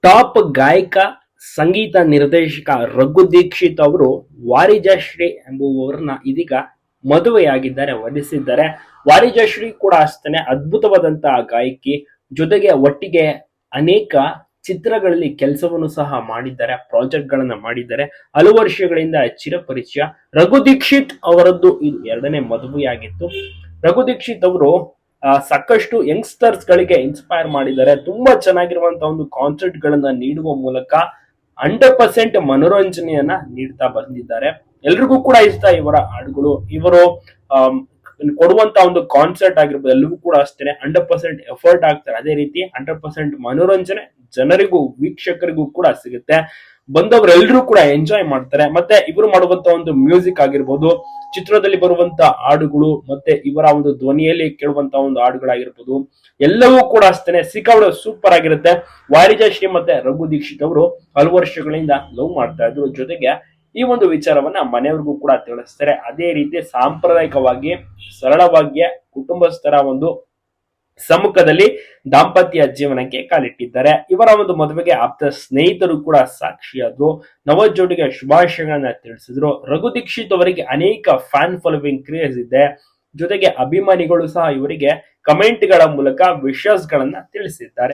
Top ಗಾಯಕ ಸಂಗೀತ ನಿರ್ದೇಶಕ ರಘು ದೀಕ್ಷಿತ್ ಅವರು ವಾರಿಜಾಶ್ರೀ ಎಂಬುವವರನ್ನ ಇದೀಗ ಮದುವೆಯಾಗಿದ್ದಾರೆ, ವರಿಸಿದ್ದಾರೆ. ವಾರಿಜಾಶ್ರೀ ಕೂಡ ಅಷ್ಟೇ ಅದ್ಭುತವಾದಂತಹ ಗಾಯಕಿ, ಜೊತೆಗೆ ಒಟ್ಟಿಗೆ ಅನೇಕ ಚಿತ್ರಗಳಲ್ಲಿ ಕೆಲಸವನ್ನು ಸಹ ಮಾಡಿದ್ದಾರೆ, ಪ್ರಾಜೆಕ್ಟ್ ಗಳನ್ನ ಮಾಡಿದ್ದಾರೆ. ಹಲವು ವರ್ಷಗಳಿಂದ ಚಿರಪರಿಚಯ. ರಘು ದೀಕ್ಷಿತ್ ಅವರದ್ದು ಇದು ಎರಡನೇ ಮದುವೆಯಾಗಿತ್ತು. ರಘು ದೀಕ್ಷಿತ್ ಅವರು ಸಾಕಷ್ಟು ಯಂಗ್ಸ್ಟರ್ಸ್ ಗಳಿಗೆ ಇನ್ಸ್ಪೈರ್ ಮಾಡಿದ್ದಾರೆ. ತುಂಬಾ ಚೆನ್ನಾಗಿರುವಂತಹ ಒಂದು ಕಾನ್ಸರ್ಟ್ ಗಳನ್ನ ನೀಡುವ ಮೂಲಕ 100% ಮನೋರಂಜನೆಯನ್ನ ನೀಡ್ತಾ ಬಂದಿದ್ದಾರೆ. ಎಲ್ರಿಗೂ ಕೂಡ ಇಷ್ಟ ಇವರ ಹಾಡುಗಳು. ಇವರು ಕೊಡುವಂತ ಒಂದು ಕಾನ್ಸರ್ಟ್ ಆಗಿರ್ಬೋದು, ಎಲ್ಲವೂ ಕೂಡ ಅಷ್ಟೇ 100% ಎಫರ್ಟ್ ಆಗ್ತಾರೆ. ಅದೇ ರೀತಿ 100% ಮನೋರಂಜನೆ ಜನರಿಗೂ ವೀಕ್ಷಕರಿಗೂ ಕೂಡ ಸಿಗುತ್ತೆ. ಬಂದವರೆಲ್ಲರೂ ಕೂಡ ಎಂಜಾಯ್ ಮಾಡ್ತಾರೆ. ಮತ್ತೆ ಇವರು ಮಾಡುವಂತ ಒಂದು ಮ್ಯೂಸಿಕ್ ಆಗಿರ್ಬೋದು, ಚಿತ್ರದಲ್ಲಿ ಬರುವಂತ ಹಾಡುಗಳು, ಮತ್ತೆ ಇವರ ಒಂದು ಧ್ವನಿಯಲ್ಲಿ ಕೇಳುವಂತ ಒಂದು ಹಾಡುಗಳಾಗಿರ್ಬೋದು, ಎಲ್ಲವೂ ಕೂಡ ಅಷ್ಟೇ ಸಿಕ್ಕಾಪಟ್ಟೆ ಸೂಪರ್ ಆಗಿರುತ್ತೆ. ವಾರಿಜಾಶ್ರೀ ಮತ್ತೆ ರಘು ದೀಕ್ಷಿತ್ ಅವರು ಹಲವು ವರ್ಷಗಳಿಂದ ಲವ್ ಮಾಡ್ತಾ ಇದ್ರು. ಜೊತೆಗೆ ಈ ಒಂದು ವಿಚಾರವನ್ನ ಮನೆಯವ್ರಿಗೂ ಕೂಡ ತಿಳಿಸ್ತಾರೆ. ಅದೇ ರೀತಿ ಸಾಂಪ್ರದಾಯಿಕವಾಗಿ ಸರಳವಾಗಿ ಕುಟುಂಬಸ್ಥರ ಒಂದು ಸಮ್ಮುಖದಲ್ಲಿ ದಾಂಪತ್ಯ ಜೀವನಕ್ಕೆ ಕಾಲಿಟ್ಟಿದ್ದಾರೆ. ಇವರ ಒಂದು ಮದುವೆಗೆ ಆಪ್ತ ಸ್ನೇಹಿತರು ಕೂಡ ಸಾಕ್ಷಿಯಾದ್ರು. ನವ ಜೋಡಿಗೆ ಶುಭಾಶಯಗಳನ್ನ ತಿಳಿಸಿದ್ರು. ರಘು ದೀಕ್ಷಿತ್ ಅವರಿಗೆ ಅನೇಕ ಫ್ಯಾನ್ ಫಾಲೋವಿಂಗ್ ಕ್ರೇಜ್ ಇದೆ. ಜೊತೆಗೆ ಅಭಿಮಾನಿಗಳು ಸಹ ಇವರಿಗೆ ಕಮೆಂಟ್ ಗಳ ಮೂಲಕ ವಿಶಸ್ ಗಳನ್ನ ತಿಳಿಸಿದ್ದಾರೆ.